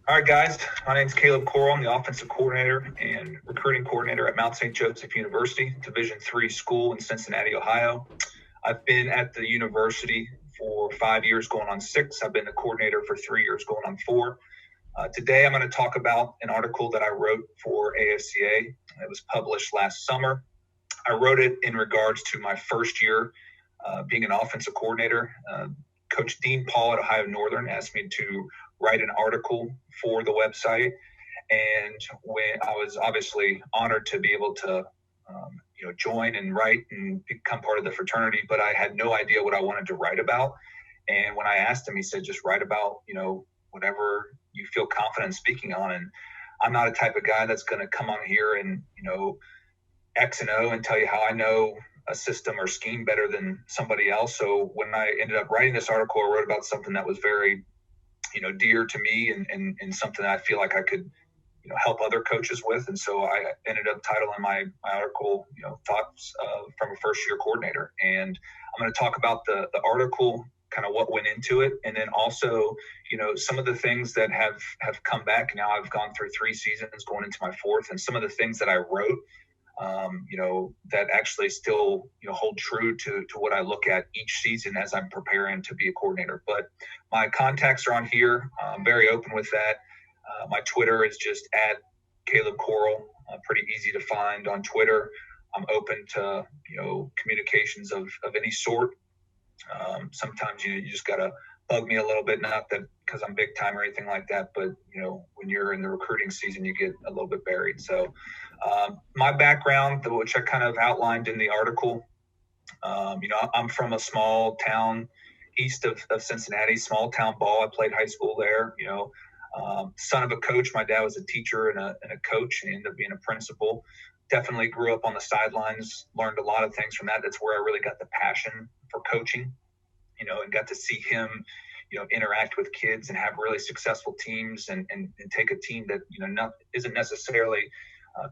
All right, guys. My name's Coach Corrill. I'm the offensive coordinator and recruiting coordinator at Mount St. Joseph University, Division III school in Cincinnati, Ohio. I've been at the university for 5 years, going on 6. I've been the coordinator for 3 years, going on 4. Today, I'm going to talk about an article that I wrote for ASCA. It was published last summer. I wrote it in regards to my first year being an offensive coordinator. Coach Dean Paul at Ohio Northern asked me to write an article for the website, and when I was obviously honored to be able to join and write and become part of the fraternity, but I had no idea what I wanted to write about. And when I asked him, he said, just write about whatever you feel confident speaking on. And I'm not a type of guy that's going to come on here and X and O and tell you how I know a system or scheme better than somebody else. So when I ended up writing this article, I wrote about something that was very, dear to me and something that I feel like I could, help other coaches with. And so I ended up titling my article, Thoughts from a First Year Coordinator. And I'm going to talk about the article, kind of what went into it. And then also, some of the things that have come back. Now I've gone through 3 seasons going into my 4th, and some of the things that I wrote, that actually still, hold true to what I look at each season as I'm preparing to be a coordinator. But my contacts are on here. I'm very open with that. My Twitter is just at Coach Corrill. Pretty easy to find on Twitter. I'm open to, communications of any sort. Sometimes, you just got to bug me a little bit, not that because I'm big time or anything like that, but, when you're in the recruiting season, you get a little bit buried. So my background, which I kind of outlined in the article, I'm from a small town east of Cincinnati, small town ball. I played high school there, son of a coach. My dad was a teacher and a coach, and ended up being a principal. Definitely grew up on the sidelines, learned a lot of things from that. That's where I really got the passion for coaching, and got to see him, interact with kids and have really successful teams and take a team that, isn't necessarily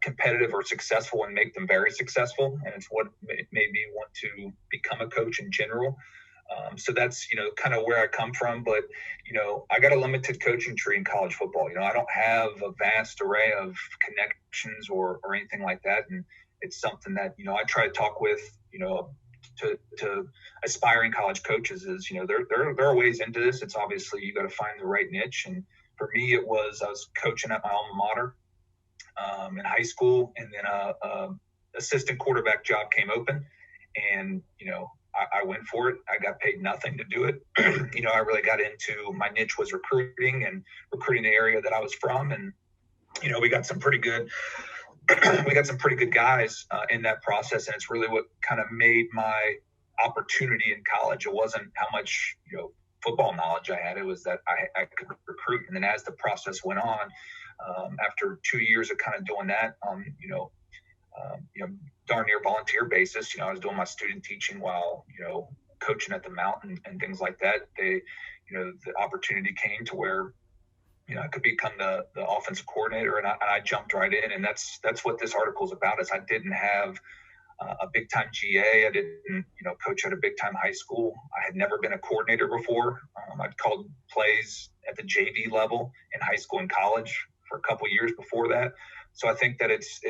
competitive or successful and make them very successful. And it's what made me want to become a coach in general. So that's, kind of where I come from. But, I got a limited coaching tree in college football. I don't have a vast array of connections or anything like that. And it's something that, I try to talk with, to aspiring college coaches is, there are ways into this. It's obviously you got to find the right niche. And for me, I was coaching at my alma mater in high school, and then a assistant quarterback job came open, and, I went for it. I got paid nothing to do it. I really got into my niche was recruiting the area that I was from. And, we got some pretty good guys in that process. And it's really what kind of made my opportunity in college. It wasn't how much, football knowledge I had. It was that I could recruit. And then as the process went on, after 2 years of kind of doing that on, darn near volunteer basis, I was doing my student teaching while, coaching at the mountain and things like that. The opportunity came to where, I could become the offensive coordinator, and I jumped right in. And that's what this article is about. Is I didn't have a big time GA. I didn't, coach at a big time high school. I had never been a coordinator before. I'd called plays at the JV level in high school and college for a couple of years before that. So I think that it's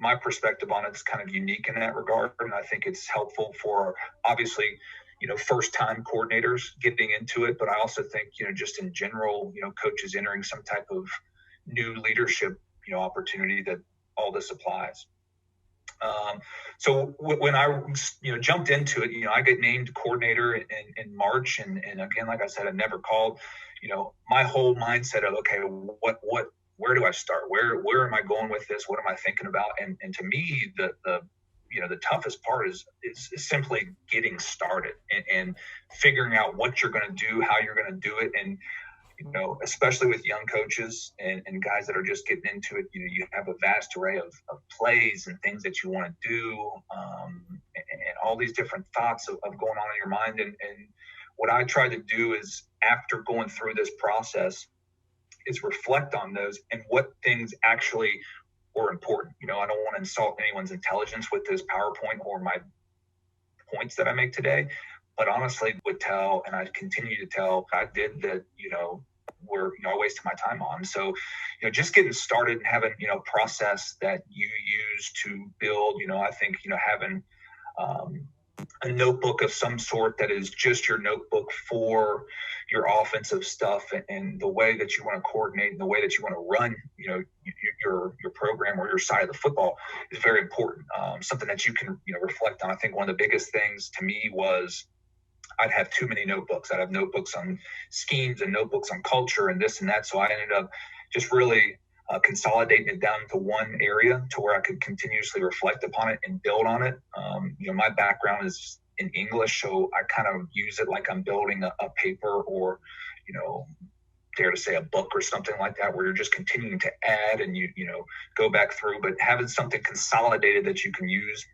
my perspective on it is kind of unique in that regard. And I think it's helpful for obviously, first time coordinators getting into it. But I also think, just in general, coaches entering some type of new leadership, opportunity that all this applies. So when I, jumped into it, I get named coordinator in March. And again, like I said, I never called, my whole mindset of, okay, where do I start? Where am I going with this? What am I thinking about? And to me, the toughest part is simply getting started and figuring out what you're going to do, how you're going to do it. And, especially with young coaches and guys that are just getting into it, you have a vast array of plays and things that you want to do, and all these different thoughts of going on in your mind. And what I try to do is, after going through this process, is reflect on those and what things actually were important. I don't want to insult anyone's intelligence with this PowerPoint or my points that I make today, but honestly would tell, and I continue to tell, I did that, I wasted my time on. So, just getting started and having, process that you use to build, I think, having a notebook of some sort that is just your notebook for your offensive stuff and the way that you want to coordinate and the way that you want to run, your program or your side of the football is very important. Something that you can, reflect on. I think one of the biggest things to me was I'd have too many notebooks. I'd have notebooks on schemes and notebooks on culture and this and that. So I ended up just really consolidating it down to one area to where I could continuously reflect upon it and build on it. My background is in English, so I kind of use it like I'm building a paper or, dare to say a book or something like that, where you're just continuing to add and you go back through, but having something consolidated that you can use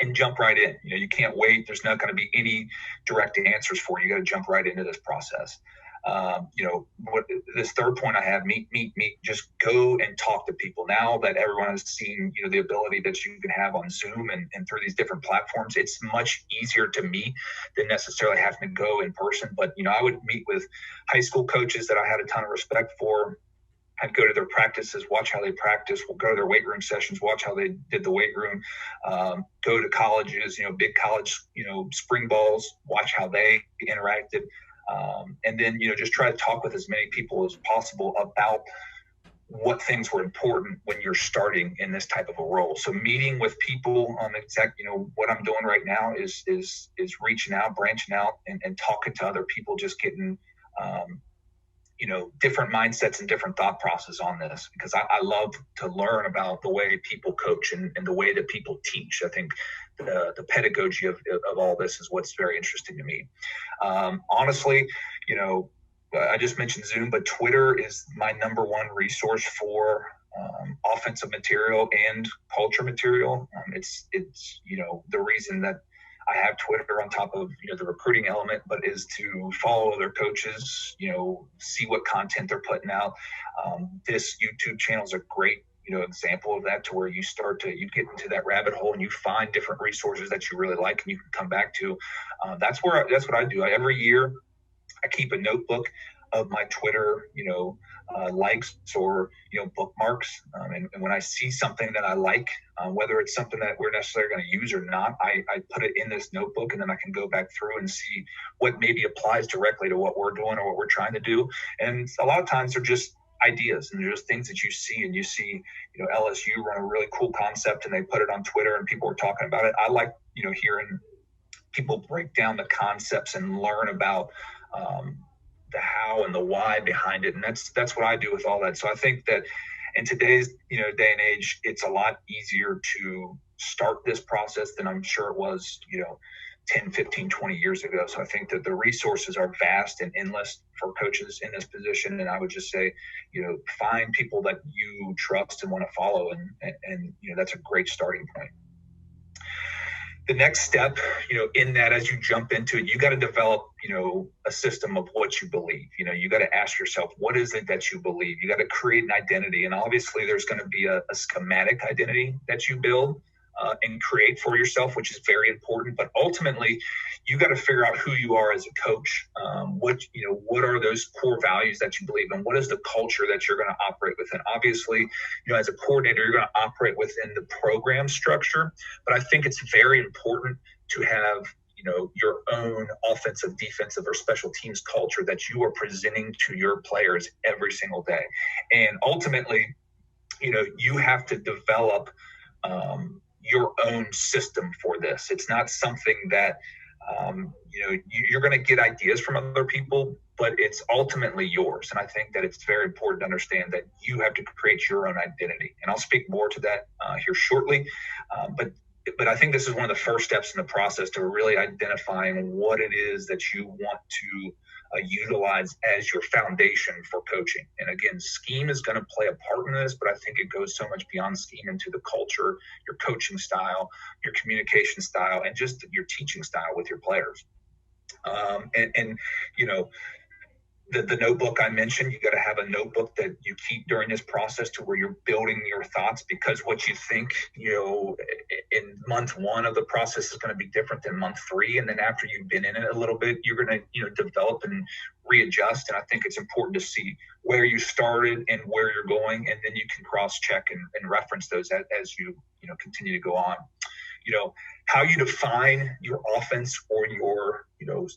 and jump right in. You can't wait. There's not going to be any direct answers for you. You got to jump right into this process. This third point I have, meet, just go and talk to people. Now that everyone has seen, the ability that you can have on Zoom and through these different platforms, it's much easier to meet than necessarily having to go in person. But, I would meet with high school coaches that I had a ton of respect for. I'd go to their practices, watch how they practice. We'll go to their weight room sessions, watch how they did the weight room. Go to colleges, big college, spring balls, watch how they interacted. And then, just try to talk with as many people as possible about what things were important when you're starting in this type of a role. So meeting with people on exact, what I'm doing right now is reaching out, branching out and talking to other people, just getting, different mindsets and different thought process on this, because I love to learn about the way people coach and the way that people teach. I think the pedagogy of all this is what's very interesting to me. Honestly, I just mentioned Zoom, but Twitter is my number one resource for offensive material and culture material. It's the reason that I have Twitter on top of, the recruiting element, but is to follow other coaches, see what content they're putting out. This YouTube channel is a great, example of that, to where you get into that rabbit hole and you find different resources that you really like and you can come back to. That's what I do. Every year I keep a notebook of my Twitter, likes or, bookmarks. And when I see something that I like, whether it's something that we're necessarily going to use or not, I put it in this notebook, and then I can go back through and see what maybe applies directly to what we're doing or what we're trying to do. And a lot of times they're just ideas and they're just things that you see, and you see, LSU run a really cool concept and they put it on Twitter and people are talking about it. I like, hearing people break down the concepts and learn about, the how and the why behind it. And that's what I do with all that. So I think that in today's, day and age, it's a lot easier to start this process than I'm sure it was, 10, 15, 20 years ago. So I think that the resources are vast and endless for coaches in this position. And I would just say, find people that you trust and want to follow. And that's a great starting point. The next step, in that, as you jump into it, you got to develop, a system of what you believe. You got to ask yourself, what is it that you believe? You got to create an identity. And obviously there's going to be a schematic identity that you build and create for yourself, which is very important. But ultimately, you got to figure out who you are as a coach. What are those core values that you believe in? What is the culture that you're going to operate within? Obviously, as a coordinator, you're going to operate within the program structure. But I think it's very important to have, your own offensive, defensive, or special teams culture that you are presenting to your players every single day. And ultimately, you have to develop your own system for this. It's not something that, you're going to get ideas from other people, but it's ultimately yours. And I think that it's very important to understand that you have to create your own identity. And I'll speak more to that here shortly. But I think this is one of the first steps in the process to really identifying what it is that you want to utilize as your foundation for coaching. And again, scheme is going to play a part in this, but I think it goes so much beyond scheme into the culture, your coaching style, your communication style, and just your teaching style with your players. the notebook I mentioned, you got to have a notebook that you keep during this process to where you're building your thoughts, because what you think, in month 1 of the process is going to be different than month 3. And then after you've been in it a little bit, you're going to, develop and readjust. And I think it's important to see where you started and where you're going. And then you can cross check and reference those as you continue to go on. How you define your offense or your,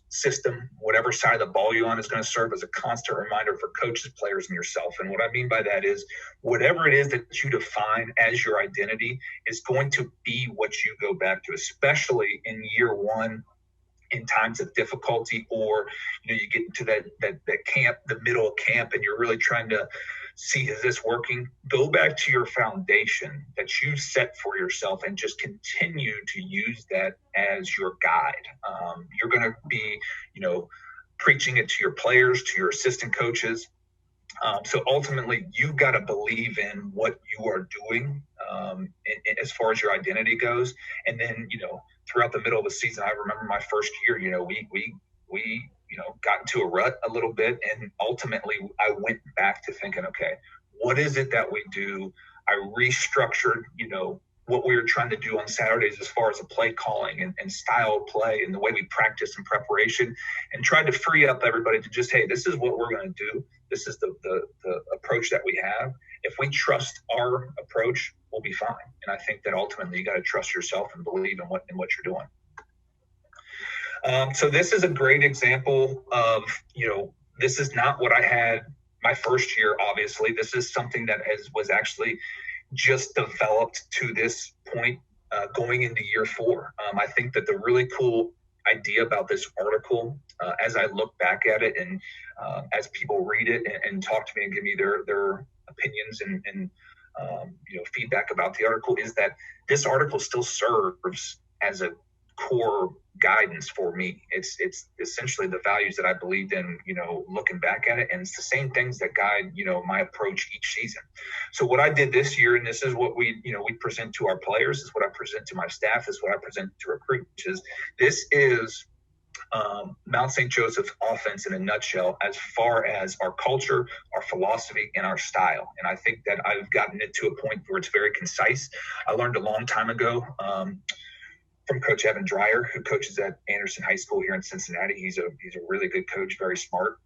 system, whatever side of the ball you're on, is going to serve as a constant reminder for coaches, players, and yourself. And what I mean by that is whatever it is that you define as your identity is going to be what you go back to, especially in year 1, in times of difficulty, or, you get into that camp, the middle of camp, and you're really trying to see, is this working? Go back to your foundation that you set for yourself and just continue to use that as your guide. You're going to be, preaching it to your players, to your assistant coaches. So ultimately, you got to believe in what you are doing as far as your identity goes. And then, throughout the middle of the season, I remember my first year, we got into a rut a little bit. And ultimately, I went back to thinking, okay, what is it that we do? I restructured, what we were trying to do on Saturdays as far as the play calling and style of play and the way we practice in preparation, and tried to free up everybody to just, hey, this is what we're going to do. This is the approach that we have. If we trust our approach, we'll be fine. And I think that ultimately you got to trust yourself and believe in what you're doing. So this is a great example of, this is not what I had my first year. Obviously, this is something that was actually just developed to this point going into year 4. I think that the really cool idea about this article, as I look back at it and as people read it and talk to me and give me their opinions and feedback about the article, is that this article still serves as a core guidance for me. It's essentially the values that I believed in, looking back at it. And it's the same things that guide, my approach each season. So what I did this year, and this is what we present to our players, is what I present to my staff, is what I present to recruits, is this is Mount St. Joseph offense in a nutshell, as far as our culture, our philosophy, and our style. And I think that I've gotten it to a point where it's very concise. I learned a long time ago, from Coach Evan Dreyer, who coaches at Anderson High School here in Cincinnati. He's a really good coach, very smart,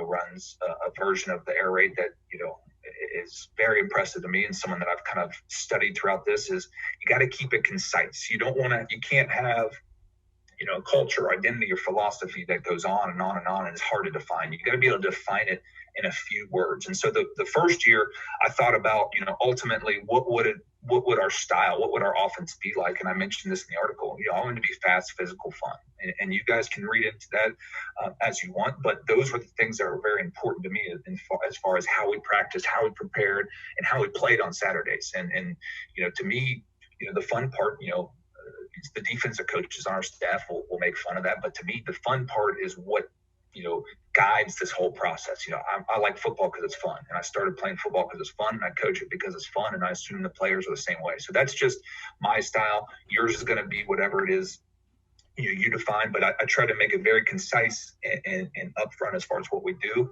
runs a version of the air raid that, is very impressive to me, and someone that I've kind of studied throughout this, is you got to keep it concise. You can't have, culture, identity, or philosophy that goes on and on and on, and it's hard to define. You got to be able to define it in a few words. And so the first year I thought about, ultimately what would our style, what would our offense be like? And I mentioned this in the article, I want it to be fast, physical, fun. And you guys can read into that as you want, but those were the things that are very important to me as far as how we practiced, how we prepared, and how we played on Saturdays. And to me, the fun part, it's the defensive coaches on our staff will make fun of that. But to me, the fun part is what, guides this whole process. I like football because it's fun, and I started playing football because it's fun, and I coach it because it's fun, and I assume the players are the same way. So that's just my style. Yours is going to be whatever it is, you define, but I try to make it very concise and upfront as far as what we do.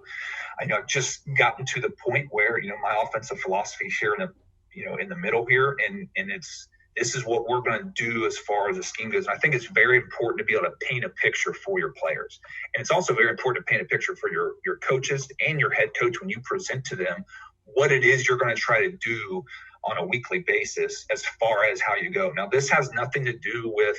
I know I've just gotten to the point where, my offensive philosophy here in the middle here, and this is what we're going to do as far as the scheme goes. And I think it's very important to be able to paint a picture for your players. And it's also very important to paint a picture for your coaches and your head coach when you present to them what it is you're going to try to do on a weekly basis as far as how you go. Now, this has nothing to do with,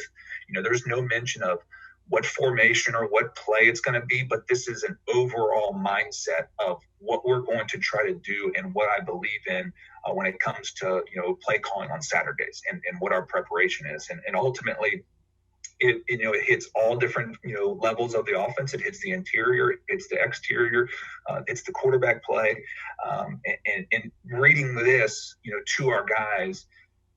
there's no mention of what formation or what play it's going to be, but this is an overall mindset of what we're going to try to do and what I believe in when it comes to, play calling on Saturdays and what our preparation is. And ultimately, it hits all different, levels of the offense. It hits the interior, it hits the exterior, it's the quarterback play. And reading this, to our guys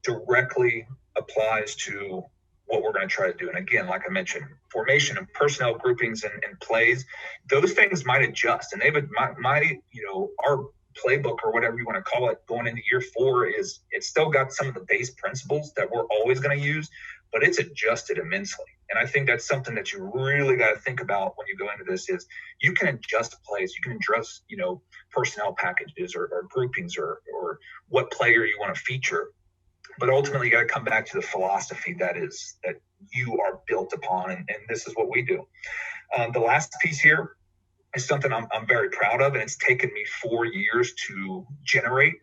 directly applies to what we're going to try to do. And again, like I mentioned, formation and personnel groupings and plays, those things might adjust. And our playbook, or whatever you want to call it, going into year 4 it's still got some of the base principles that we're always going to use, but it's adjusted immensely. And I think that's something that you really got to think about when you go into this is you can adjust plays, you can adjust, personnel packages or groupings or what player you want to feature. But ultimately, you got to come back to the philosophy that you are built upon, and this is what we do. The last piece here is something I'm very proud of, and it's taken me 4 years to generate.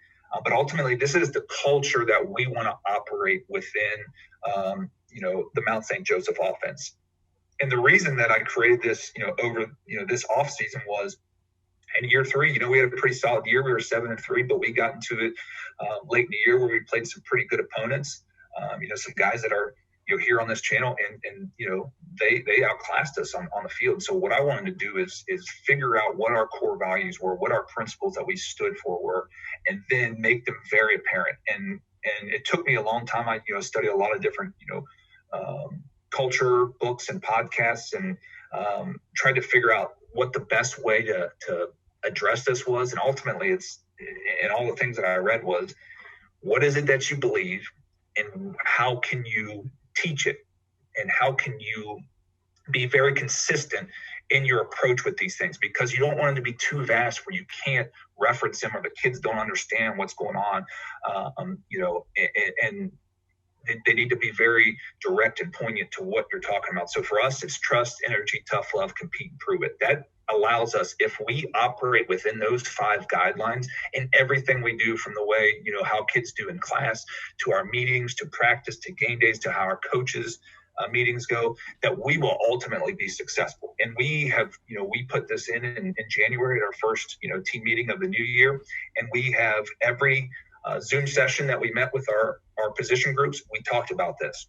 But ultimately, this is the culture that we want to operate within, the Mount St. Joseph offense. And the reason that I created this, over, this off season was in year 3, we had a pretty solid year. We were 7-3, but we got into it late in the year where we played some pretty good opponents. Some guys that are, here on this channel, and they outclassed us on the field. So what I wanted to do is figure out what our core values were, what our principles that we stood for were, and then make them very apparent. And it took me a long time. I studied a lot of different culture books and podcasts, and tried to figure out what the best way to address this was. And ultimately, and all the things that I read was, what is it that you believe, and how can you teach it, and how can you be very consistent in your approach with these things, because you don't want them to be too vast where you can't reference them or the kids don't understand what's going on. And they need to be very direct and poignant to what you're talking about. So for us, it's trust, energy, tough love, compete, and prove it. That allows us, if we operate within those 5 guidelines in everything we do, from the way, how kids do in class, to our meetings, to practice, to game days, to how our coaches meetings go, that we will ultimately be successful. And we have, we put this in January at our first, team meeting of the new year. And we have every Zoom session that we met with our position groups, we talked about this.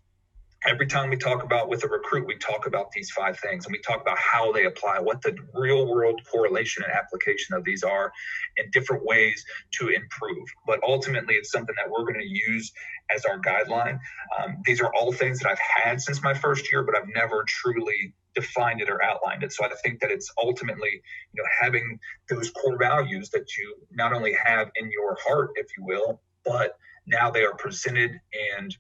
Every time we talk about with a recruit, we talk about these 5 things, and we talk about how they apply, what the real world correlation and application of these are, and different ways to improve. But ultimately, it's something that we're going to use as our guideline. These are all things that I've had since my first year, but I've never truly defined it or outlined it. So I think that it's ultimately, having those core values that you not only have in your heart, if you will, but now they are presented and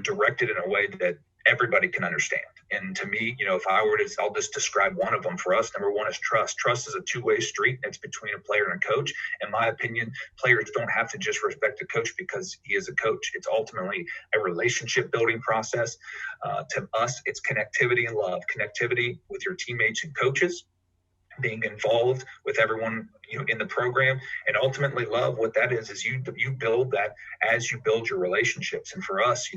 directed in a way that everybody can understand. And to me, if I were to, I'll just describe one of them for us. Number one is trust. Trust is a 2-way street. It's between a player and a coach. In my opinion, players don't have to just respect a coach because he is a coach. It's ultimately a relationship building process. To us, it's connectivity and love. Connectivity with your teammates and coaches, being involved with everyone in the program, and ultimately love. What that is you build that as you build your relationships. And for us,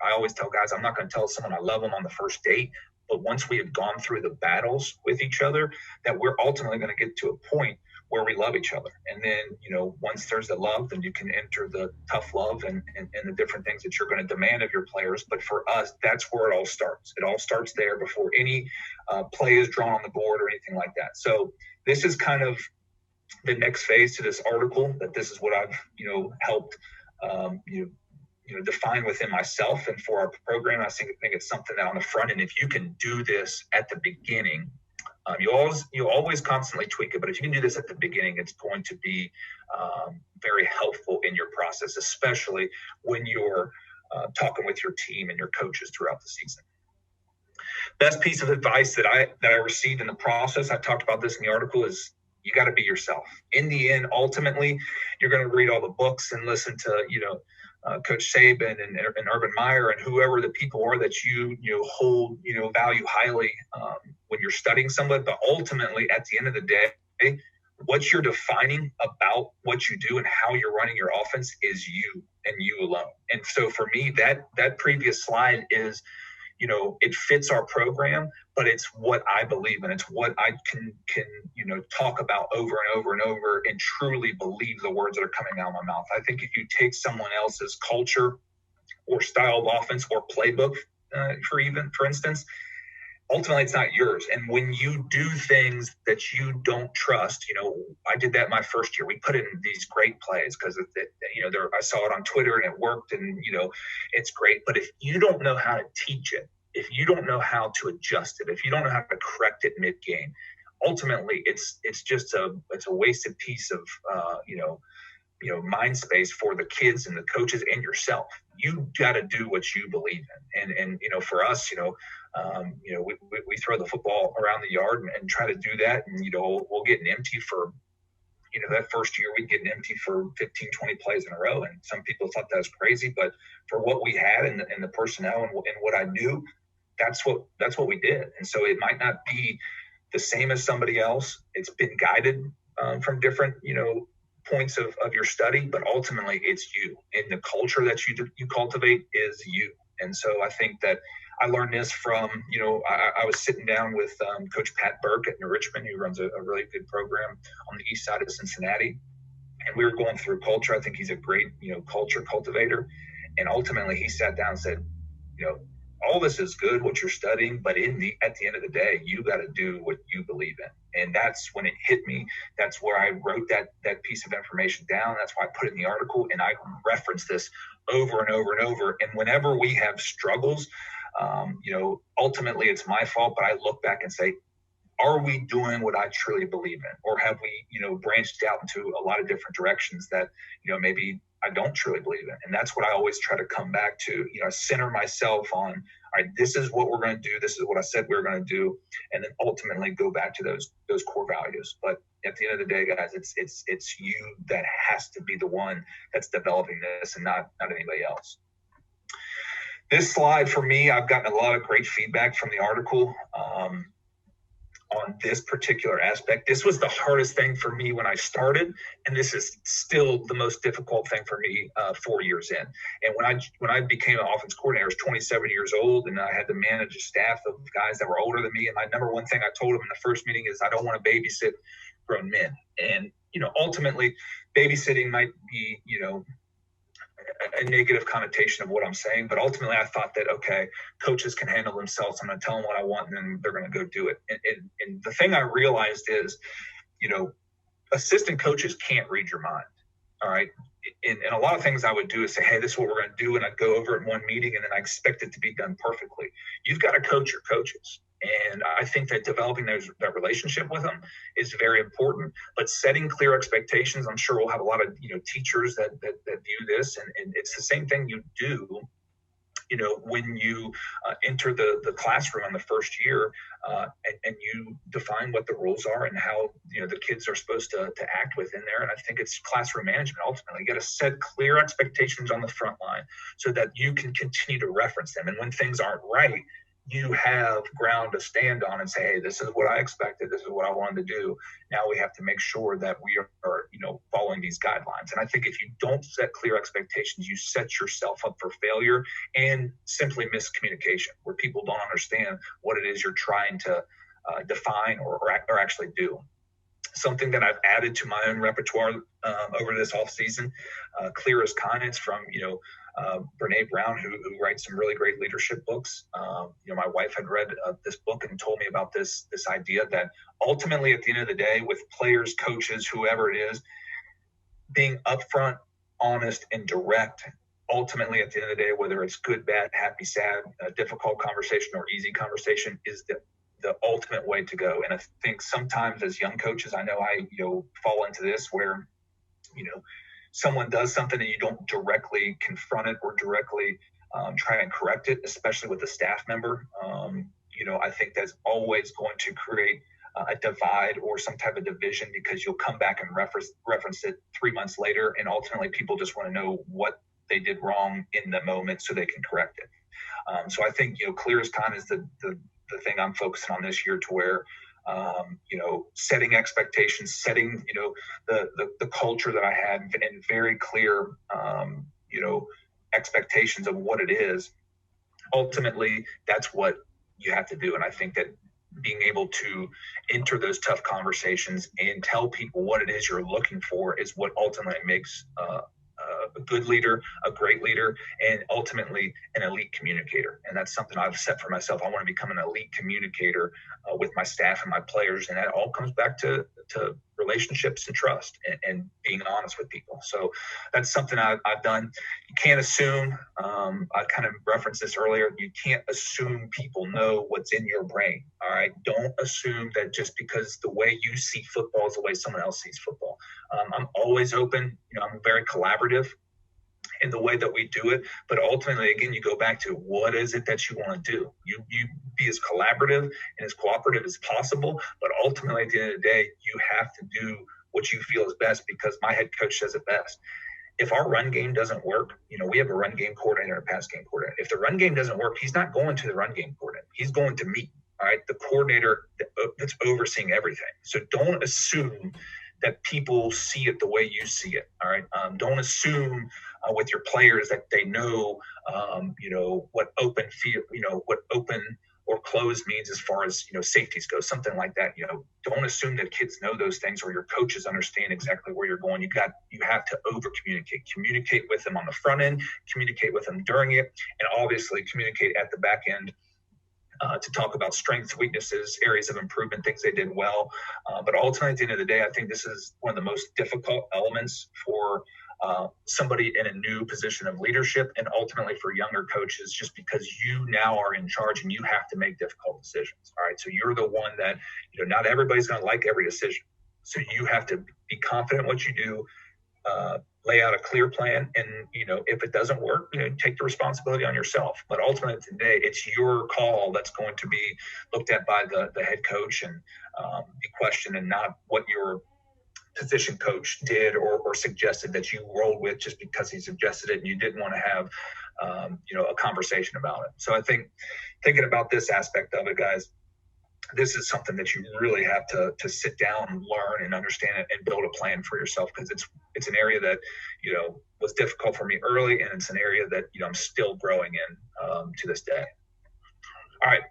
I always tell guys, I'm not going to tell someone I love them on the first date, but once we have gone through the battles with each other, that we're ultimately going to get to a point where we love each other. And then, once there's the love, then you can enter the tough love and the different things that you're going to demand of your players. But for us, that's where it all starts. It all starts there before any play is drawn on the board or anything like that. So this is kind of the next phase to this article, that this is what I've, helped, define within myself and for our program. I think it's something that on the front end, if you can do this at the beginning, you always constantly tweak it, but if you can do this at the beginning, it's going to be very helpful in your process, especially when you're talking with your team and your coaches throughout the season. Best piece of advice that I received in the process, I talked about this in the article, is you got to be yourself. In the end, ultimately, you're going to read all the books and listen to, Coach Saban and Urban Meyer and whoever the people are that you hold, value highly when you're studying somebody. But ultimately, at the end of the day, what you're defining about what you do and how you're running your offense is you and you alone. And so for me, that previous slide is, it fits our program, but it's what I believe in. It's what I can talk about over and over and over and truly believe the words that are coming out of my mouth. I think if you take someone else's culture or style of offense or playbook, for instance, ultimately it's not yours. And when you do things that you don't trust, I did that my first year. We put in these great plays because I saw it on Twitter and it worked, and it's great. But if you don't know how to teach it, if you don't know how to adjust it, if you don't know how to correct it mid-game, ultimately it's a wasted piece of mind space for the kids and the coaches and yourself. You got to do what you believe in. And for us, we throw the football around the yard and try to do that. And, we'll get an empty for, that first year we'd get an empty for 15, 20 plays in a row. And some people thought that was crazy, but for what we had and the personnel and what I knew, that's what we did. And so it might not be the same as somebody else. It's been guided from different, points of your study, but ultimately it's you, and the culture that you cultivate is you. And so I think that I learned this from, I was sitting down with Coach Pat Burke at New Richmond, who runs a really good program on the east side of Cincinnati. And we were going through culture. I think he's a great, culture cultivator. And ultimately he sat down and said, all this is good, what you're studying, but at the end of the day, you got to do what you believe in. And that's when it hit me. That's where I wrote that piece of information down. That's why I put it in the article, and I reference this over and over and over. And whenever we have struggles, ultimately it's my fault, but I look back and say, are we doing what I truly believe in? Or have we, branched out into a lot of different directions that, maybe I don't truly believe in? And that's what I always try to come back to, center myself on, all right, this is what we're going to do. This is what I said we were going to do. And then ultimately go back to those core values. But at the end of the day, guys, it's you that has to be the one that's developing this and not anybody else. This slide for me, I've gotten a lot of great feedback from the article on this particular aspect. This was the hardest thing for me when I started, and this is still the most difficult thing for me 4 years in. And when I became an offense coordinator, I was 27 years old, and I had to manage a staff of guys that were older than me. And my number one thing I told them in the first meeting is I don't want to babysit grown men. And ultimately, babysitting might be a negative connotation of what I'm saying, but ultimately I thought that, okay, coaches can handle themselves. I'm going to tell them what I want, and then they're going to go do it. And the thing I realized is, assistant coaches can't read your mind. All right. And a lot of things I would do is say, hey, this is what we're going to do. And I'd go over it in one meeting, and then I expect it to be done perfectly. You've got to coach your coaches. And I think that developing that relationship with them is very important. But setting clear expectations, I'm sure we'll have a lot of teachers that view this, and it's the same thing you do. When you enter the classroom in the first year, and you define what the rules are and how the kids are supposed to act within there. And I think it's classroom management. Ultimately, you got to set clear expectations on the front line so that you can continue to reference them. And when things aren't right, you have ground to stand on and say, hey, this is what I expected. This is what I wanted to do. Now we have to make sure that we are following these guidelines. And I think if you don't set clear expectations, you set yourself up for failure and simply miscommunication, where people don't understand what it is you're trying to define or actually do. Something that I've added to my own repertoire over this off season, Clear as Kindness from, Brene Brown, who writes some really great leadership books. My wife had read this book and told me about this idea that ultimately at the end of the day, with players, coaches, whoever it is, being upfront, honest, and direct, ultimately at the end of the day, whether it's good, bad, happy, sad, difficult conversation or easy conversation, is the ultimate way to go. And I think sometimes as young coaches, I know I fall into this where someone does something and you don't directly confront it or directly try and correct it, especially with a staff member. I think that's always going to create a divide or some type of division, because you'll come back and reference it 3 months later, and ultimately people just want to know what they did wrong in the moment so they can correct it. So I think Clear as Con is the thing I'm focusing on this year, to where setting expectations, setting the culture that I had, and very clear expectations of what it is. Ultimately, that's what you have to do. And I think that being able to enter those tough conversations and tell people what it is you're looking for is what ultimately makes a good leader, a great leader, and ultimately an elite communicator. And that's something I've set for myself. I want to become an elite communicator with my staff and my players. And that all comes back to to relationships and trust and being honest with people. So that's something I've done. You can't assume, I kind of referenced this earlier, you can't assume people know what's in your brain. All right. Don't assume that just because the way you see football is the way someone else sees football. I'm always open. I'm very collaborative in the way that we do it. But ultimately, again, you go back to what is it that you want to do? You be as collaborative and as cooperative as possible. But ultimately, at the end of the day, you have to do what you feel is best, because my head coach says it best. If our run game doesn't work, we have a run game coordinator and a pass game coordinator. If the run game doesn't work, he's not going to the run game coordinator. He's going to me, all right, the coordinator that's overseeing everything. So don't assume that people see it the way you see it, all right? Don't assume with your players that they know, what open field, what open or close means as far as, safeties go, something like that. Don't assume that kids know those things or your coaches understand exactly where you're going. You have to communicate with them on the front end, communicate with them during it, and obviously communicate at the back end to talk about strengths, weaknesses, areas of improvement, things they did well. But ultimately, at the end of the day, I think this is one of the most difficult elements for somebody in a new position of leadership, and ultimately for younger coaches, just because you now are in charge and you have to make difficult decisions. All right. So you're the one that, not everybody's going to like every decision. So you have to be confident in what you do, lay out a clear plan, and, if it doesn't work, take the responsibility on yourself. But ultimately today, it's your call that's going to be looked at by the head coach and be questioned, and not what your position coach did or suggested that you rolled with just because he suggested it and you didn't want to have, a conversation about it. So I think thinking about this aspect of it, guys, this is something that you really have to sit down and learn and understand it and build a plan for yourself, because it's an area that, was difficult for me early, and it's an area that, I'm still growing in to this day. All right.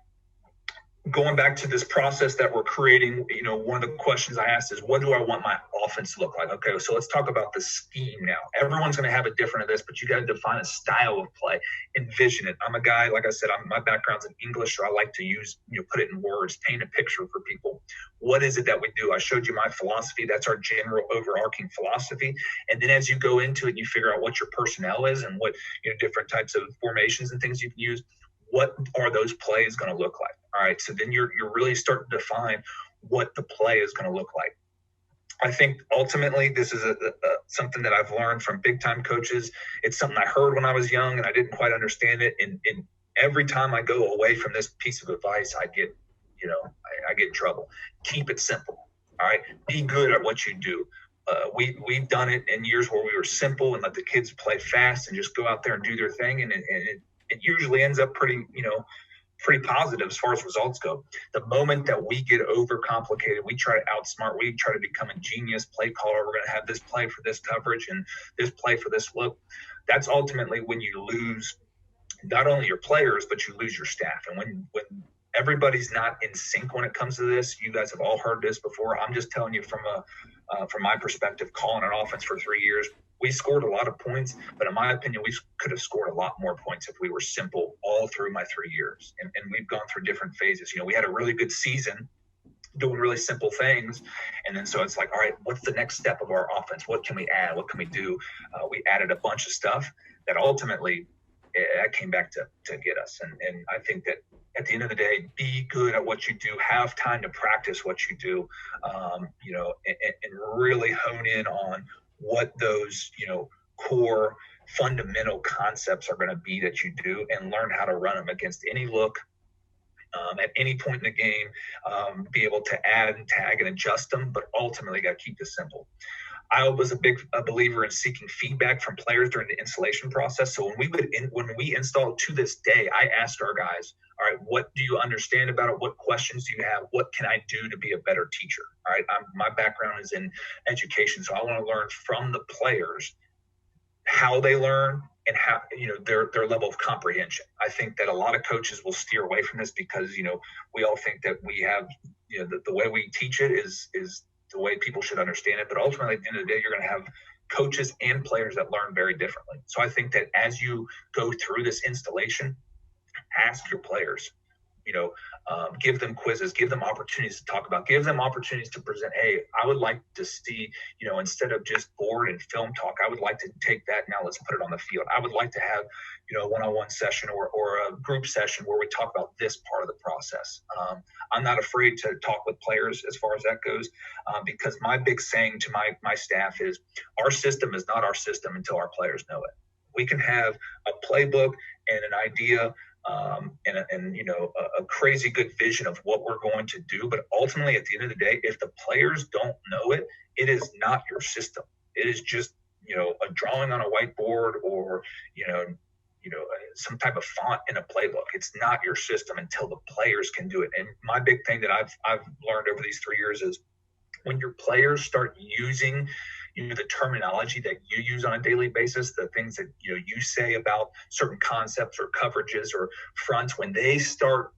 Going back to this process that we're creating, one of the questions I asked is, what do I want my offense to look like? Okay, so let's talk about the scheme now. Everyone's going to have a different of this, but you got to define a style of play, envision it. I'm a guy, like I said, my background's in English, so I like to use, put it in words, paint a picture for people. What is it that we do? I showed you my philosophy. That's our general overarching philosophy. And then as you go into it and you figure out what your personnel is and what, different types of formations and things you can use, what are those plays going to look like? All right, so then you're really starting to define what the play is going to look like. I think ultimately this is something that I've learned from big-time coaches. It's something I heard when I was young, and I didn't quite understand it. And every time I go away from this piece of advice, I get in trouble. Keep it simple. All right, be good at what you do. We've done it in years where we were simple and let the kids play fast and just go out there and do their thing, and it usually ends up pretty positive as far as results go. The moment that we get overcomplicated, we try to outsmart, we try to become a genius play caller. We're going to have this play for this coverage and this play for this look. That's ultimately when you lose not only your players, but you lose your staff. And when everybody's not in sync when it comes to this, you guys have all heard this before. I'm just telling you from my perspective, calling an offense for 3 years, we scored a lot of points, but in my opinion, we could have scored a lot more points if we were simple all through my 3 years. And we've gone through different phases. We had a really good season doing really simple things. And then so it's like, all right, what's the next step of our offense? What can we add? What can we do? We added a bunch of stuff that ultimately came back to get us. And I think that at the end of the day, be good at what you do, have time to practice what you do, and really hone in on what those, core fundamental concepts are going to be that you do, and learn how to run them against any look, at any point in the game, be able to add and tag and adjust them, but ultimately got to keep this simple. I was a big believer in seeking feedback from players during the installation process. So when we install to this day, I asked our guys, all right, what do you understand about it? What questions do you have? What can I do to be a better teacher? All right, my background is in education, so I want to learn from the players how they learn and how, their level of comprehension. I think that a lot of coaches will steer away from this because, we all think that we have, the way we teach it is the way people should understand it. But ultimately, at the end of the day, you're going to have coaches and players that learn very differently. So I think that as you go through this installation, ask your players, give them quizzes, give them opportunities to talk about, give them opportunities to present. Hey, I would like to see, instead of just board and film talk, I would like to take that. Now let's put it on the field. I would like to have, a one-on-one session or a group session where we talk about this part of the process. I'm not afraid to talk with players as far as that goes, because my big saying to my staff is our system is not our system until our players know it. We can have a playbook and an idea and a crazy good vision of what we're going to do. But ultimately, at the end of the day, if the players don't know it, it is not your system. It is just, a drawing on a whiteboard or, some type of font in a playbook. It's not your system until the players can do it. And my big thing that I've learned over these 3 years is when your players start using the terminology that you use on a daily basis, the things that you say about certain concepts or coverages or fronts, when they start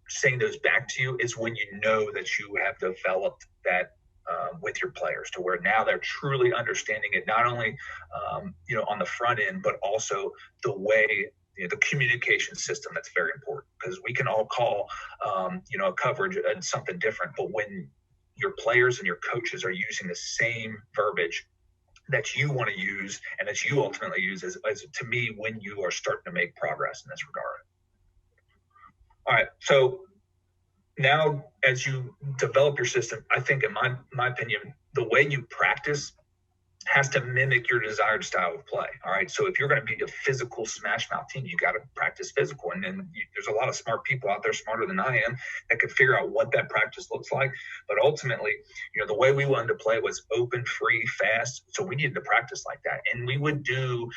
saying those back to you, is when you know that you have developed that with your players to where now they're truly understanding it, not only on the front end, but also the way the communication system. That's very important, because we can all call a coverage and something different, but when your players and your coaches are using the same verbiage that you want to use and that you ultimately use, as to me, when you are starting to make progress in this regard. All right, so now as you develop your system, I think, in my opinion, the way you practice has to mimic your desired style of play. All right. So if you're going to be a physical smash mouth team, you got to practice physical. And then there's a lot of smart people out there, smarter than I am, that could figure out what that practice looks like. But ultimately, the way we wanted to play was open, free, fast. So we needed to practice like that. And we would do,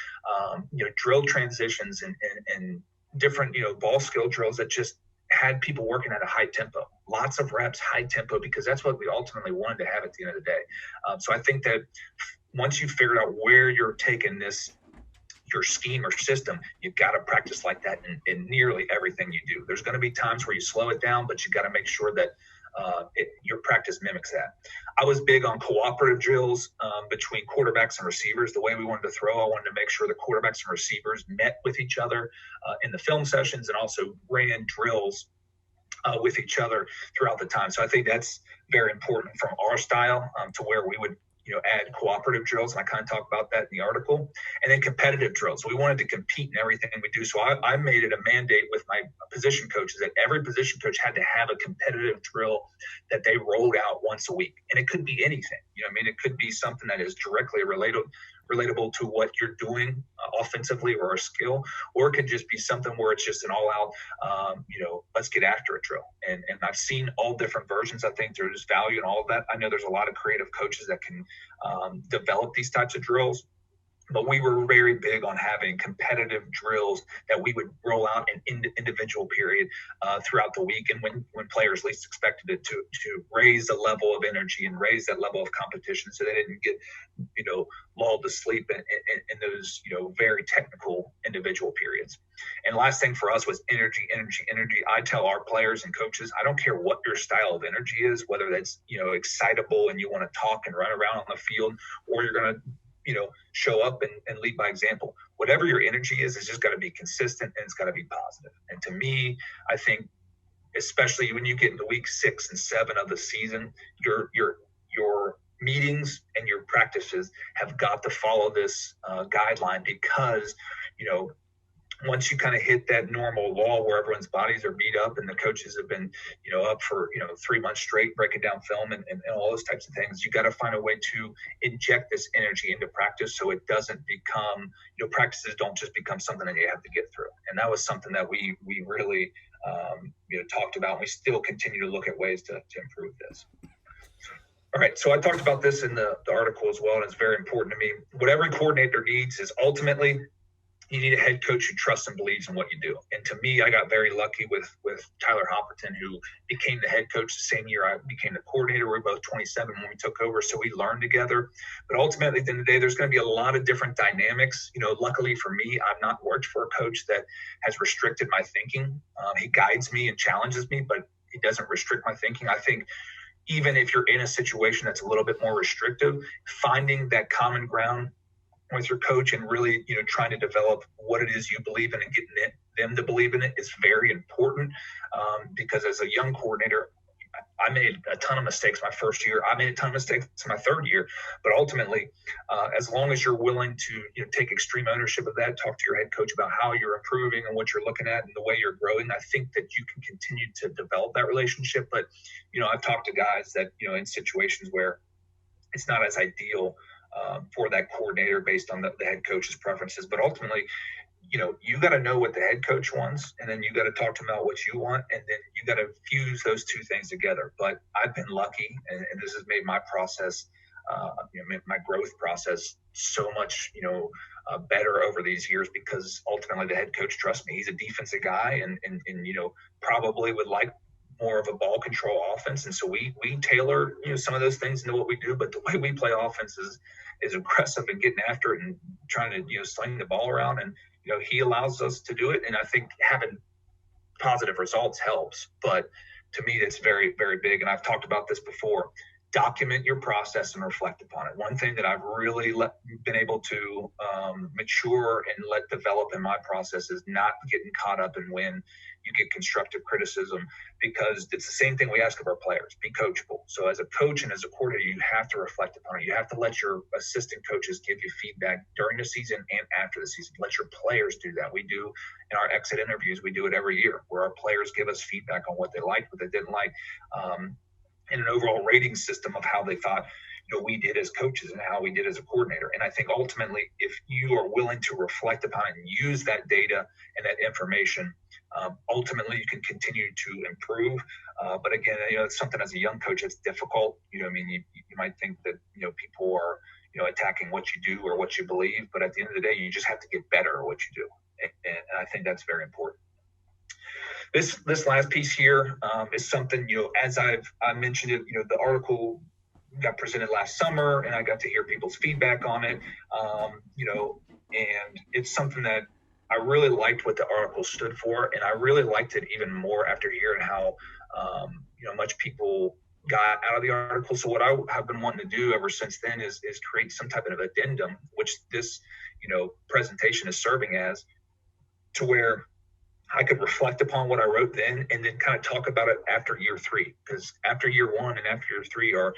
drill transitions and different, ball skill drills that just had people working at a high tempo, lots of reps, high tempo, because that's what we ultimately wanted to have at the end of the day. So I think that once you figured out where you're taking your scheme or system, you've got to practice like that in nearly everything you do. There's going to be times where you slow it down, but you got to make sure that your practice mimics that. I was big on cooperative drills between quarterbacks and receivers. The way we wanted to throw, I wanted to make sure the quarterbacks and receivers met with each other in the film sessions, and also ran drills with each other throughout the time. So I think that's very important from our style to where we would add cooperative drills. And I kind of talk about that in the article. And then competitive drills. We wanted to compete in everything we do. So I made it a mandate with my position coaches that every position coach had to have a competitive drill that they rolled out once a week. And it could be anything. It could be something that is directly relatable to what you're doing offensively or a skill, or it could just be something where it's just an all-out, let's get after it drill. And I've seen all different versions. I think there's value in all of that. I know there's a lot of creative coaches that can develop these types of drills. But we were very big on having competitive drills that we would roll out in individual period throughout the week, and when players least expected it, to raise the level of energy and raise that level of competition, so they didn't get lulled to sleep in those very technical individual periods. And last thing for us was energy. I tell our players and coaches, I don't care what your style of energy is, whether that's excitable and you want to talk and run around on the field, or you're going to show up and lead by example. Whatever your energy is, it's just got to be consistent and it's got to be positive. And to me, I think, especially when you get into week 6 and 7 of the season, your meetings and your practices have got to follow this guideline, because once you kind of hit that normal lull where everyone's bodies are beat up and the coaches have been, up for, 3 months straight, breaking down film and all those types of things, you got to find a way to inject this energy into practice so it doesn't become, practices don't just become something that you have to get through. And that was something that we really, talked about. And we still continue to look at ways to improve this. All right, so I talked about this in the article as well, and it's very important to me. What every coordinator needs is ultimately, you need a head coach who trusts and believes in what you do. And to me, I got very lucky with Tyler Hopperton, who became the head coach the same year I became the coordinator. We were both 27 when we took over, so we learned together. But ultimately, at the end of the day, there's going to be a lot of different dynamics. Luckily for me, I've not worked for a coach that has restricted my thinking. He guides me and challenges me, but he doesn't restrict my thinking. I think even if you're in a situation that's a little bit more restrictive, finding that common ground with your coach and really, trying to develop what it is you believe in and getting them to believe in it is very important, because as a young coordinator, I made a ton of mistakes my first year. I made a ton of mistakes in my third year. But ultimately, as long as you're willing to take extreme ownership of that, talk to your head coach about how you're improving and what you're looking at and the way you're growing, I think that you can continue to develop that relationship. But, I've talked to guys that, in situations where it's not as ideal for that coordinator based on the head coach's preferences. But ultimately, you got to know what the head coach wants, and then you got to talk to them about what you want, and then you got to fuse those two things together. But I've been lucky, and this has made my process, my growth process so much, better over these years, because ultimately the head coach trusts me. He's a defensive guy, and probably would like more of a ball control offense. And so we tailor, some of those things into what we do, but the way we play offense is aggressive and getting after it and trying to, sling the ball around. And, he allows us to do it. And I think having positive results helps. But to me, that's very, very big. And I've talked about this before. Document your process and reflect upon it. One thing that I've really been able to mature and let develop in my process is not getting caught up in when you get constructive criticism, because it's the same thing we ask of our players: be coachable. So as a coach and as a coordinator, you have to reflect upon it. You have to let your assistant coaches give you feedback during the season and after the season. Let your players do that. We do in our exit interviews, we do it every year, where our players give us feedback on what they liked, what they didn't like, and an overall rating system of how they thought we did as coaches and how we did as a coordinator. And I think ultimately, if you are willing to reflect upon it and use that data and that information, ultimately you can continue to improve. But again, it's something as a young coach, it's difficult. You might think that, people are, attacking what you do or what you believe, but at the end of the day, you just have to get better at what you do. And I think that's very important. This last piece here is something, as I mentioned it, the article got presented last summer, and I got to hear people's feedback on it, and it's something that I really liked what the article stood for, and I really liked it even more after hearing how, much people got out of the article. So what I have been wanting to do ever since then is create some type of addendum, which this, presentation is serving as, to where I could reflect upon what I wrote then and then kind of talk about it after year three, because after year one and after year three are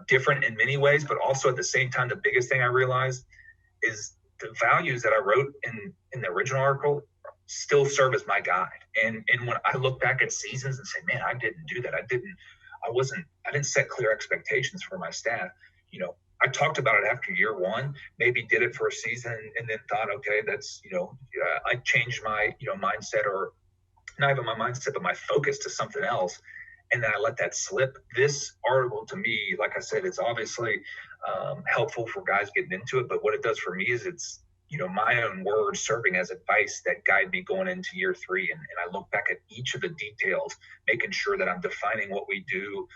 different in many ways, but also at the same time, the biggest thing I realized is the values that I wrote in the original article still serve as my guide. And when I look back at seasons and say, man, I didn't do that. I didn't set clear expectations for my staff. I talked about it after year one, maybe did it for a season and then thought, okay, that's, I changed my, mindset, or not even my mindset, but my focus to something else. And then I let that slip. This article to me, like I said, it's obviously helpful for guys getting into it. But what it does for me is it's, my own words serving as advice that guide me going into year three. And I look back at each of the details, making sure that I'm defining what we do,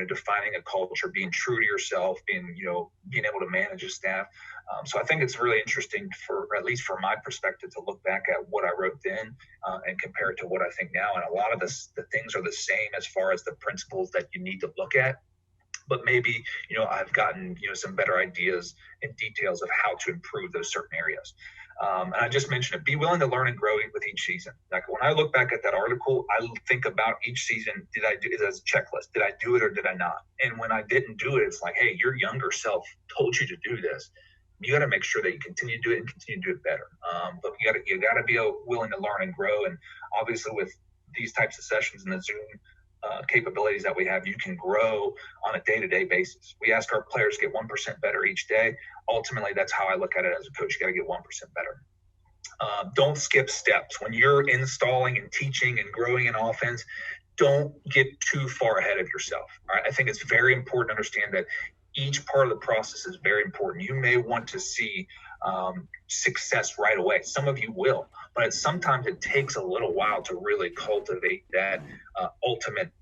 defining a culture, being true to yourself, being able to manage a staff. So I think it's really interesting at least from my perspective, to look back at what I wrote then and compare it to what I think now. And a lot of the things are the same as far as the principles that you need to look at. But maybe, I've gotten, some better ideas and details of how to improve those certain areas. And I just mentioned it, be willing to learn and grow with each season. Like when I look back at that article, I think about each season, did I do it as a checklist? Did I do it or did I not? And when I didn't do it, it's like, hey, your younger self told you to do this. You got to make sure that you continue to do it and continue to do it better. But you got to be willing to learn and grow. And obviously with these types of sessions in the Zoom capabilities that we have, you can grow on a day-to-day basis. We ask our players to get 1% better each day. Ultimately, that's how I look at it as a coach. You got to get 1% better. Don't skip steps. When you're installing and teaching and growing an offense, don't get too far ahead of yourself. All right? I think it's very important to understand that each part of the process is very important. You may want to see success right away. Some of you will, but sometimes it takes a little while to really cultivate that ultimate,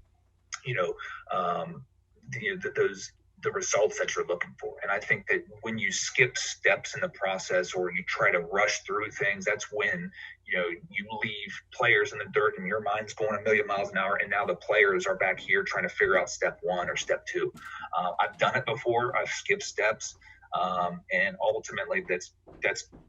the results that you're looking for. And I think that when you skip steps in the process or you try to rush through things, that's when, you leave players in the dirt and your mind's going a million miles an hour. And now the players are back here trying to figure out step one or step two. I've done it before. I've skipped steps. And ultimately that's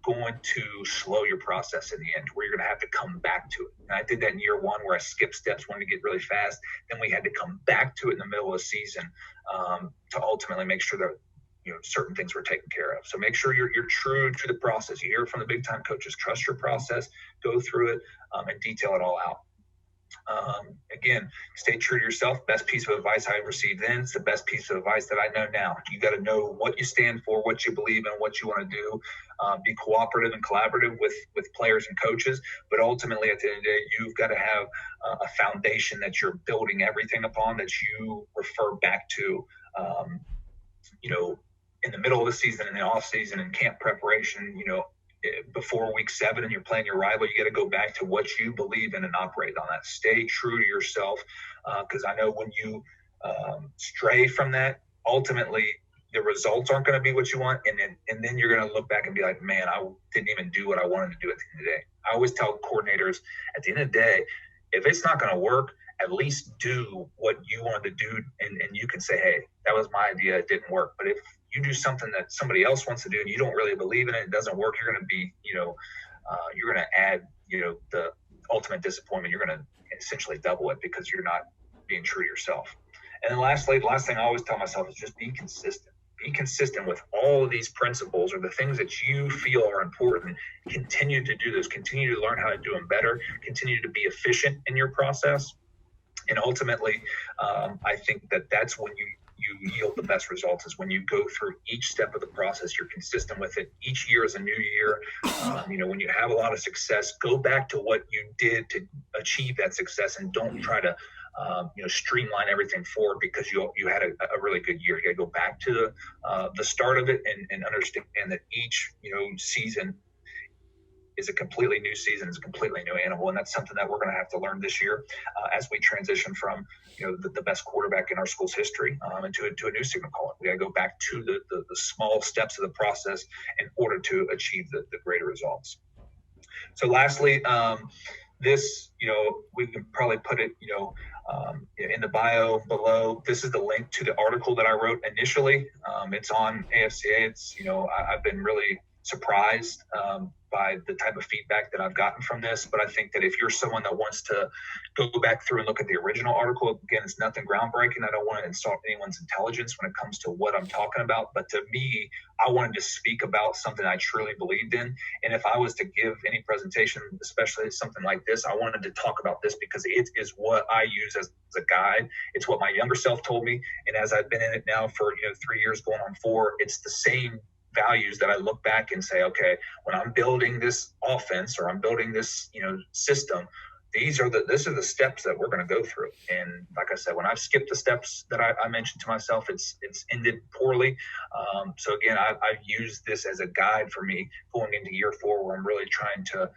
going to slow your process in the end, where you're going to have to come back to it. And I did that in year one, where I skipped steps, wanted to get really fast. Then we had to come back to it in the middle of the season to ultimately make sure that certain things were taken care of. So make sure you're true to the process. You hear it from the big time coaches. Trust your process, go through it, and detail it all out. Again, stay true to yourself. Best piece of advice I received then. It's the best piece of advice that I know now. You got to know what you stand for, what you believe in, what you want to do. Be cooperative and collaborative with players and coaches. But ultimately, at the end of the day, you've got to have a foundation that you're building everything upon, that you refer back to, in the middle of the season, in the off season, in camp preparation, before week 7 and you're playing your rival, you got to go back to what you believe in and operate on that. Stay true to yourself, because I know when you stray from that, ultimately the results aren't going to be what you want, and then you're going to look back and be like, man, I didn't even do what I wanted to do at the end of the day. I always tell coordinators, at the end of the day, if it's not going to work, at least do what you wanted to do, and you can say, hey, that was my idea, it didn't work. But if you do something that somebody else wants to do and you don't really believe in it, it doesn't work, you're going to be, you're going to add, the ultimate disappointment. You're going to essentially double it because you're not being true to yourself. And then lastly, the last thing I always tell myself is just be consistent. Be consistent with all of these principles, or the things that you feel are important. Continue to do this. Continue to learn how to do them better. Continue to be efficient in your process. And ultimately, I think that's when you yield the best results, is when you go through each step of the process, you're consistent with it. Each year is a new year. When you have a lot of success, go back to what you did to achieve that success, and don't try to streamline everything forward because you had a really good year. You got to go back to the start of it and understand that each season is a completely new season, is a completely new animal. And that's something that we're going to have to learn this year as we transition from, the best quarterback in our school's history into a new signal caller. We got to go back to the small steps of the process in order to achieve the greater results. So lastly, this, we can probably put it, in the bio below. This is the link to the article that I wrote initially. It's on AFCA. It's, I've been really surprised by the type of feedback that I've gotten from this. But I think that if you're someone that wants to go back through and look at the original article, again, it's nothing groundbreaking. I don't want to insult anyone's intelligence when it comes to what I'm talking about. But to me, I wanted to speak about something I truly believed in. And if I was to give any presentation, especially something like this, I wanted to talk about this because it is what I use as a guide. It's what my younger self told me. And as I've been in it now for 3 years going on 4, it's the same values that I look back and say, okay, when I'm building this offense or I'm building this, system, these are the steps that we're going to go through. And like I said, when I've skipped the steps that I mentioned to myself, it's ended poorly. So again, I've used this as a guide for me going into year 4, where I'm really trying to,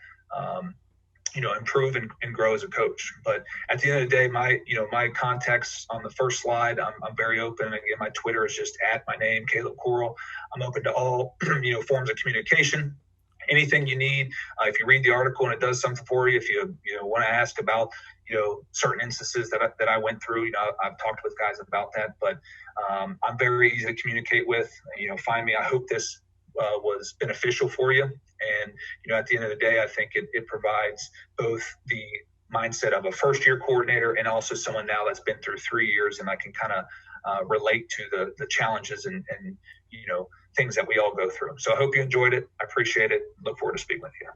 improve and grow as a coach. But at the end of the day, my contacts on the first slide, I'm very open. Again, my Twitter is just at my name, Caleb Corrill. I'm open to all, forms of communication. Anything you need. If you read the article and it does something for you, if you want to ask about, certain instances that I went through, I've talked with guys about that, but I'm very easy to communicate with. Find me. I hope this was beneficial for you. And, at the end of the day, I think it provides both the mindset of a first-year coordinator and also someone now that's been through 3 years, and I can kind of relate to the challenges and things that we all go through. So I hope you enjoyed it. I appreciate it. Look forward to speaking with you.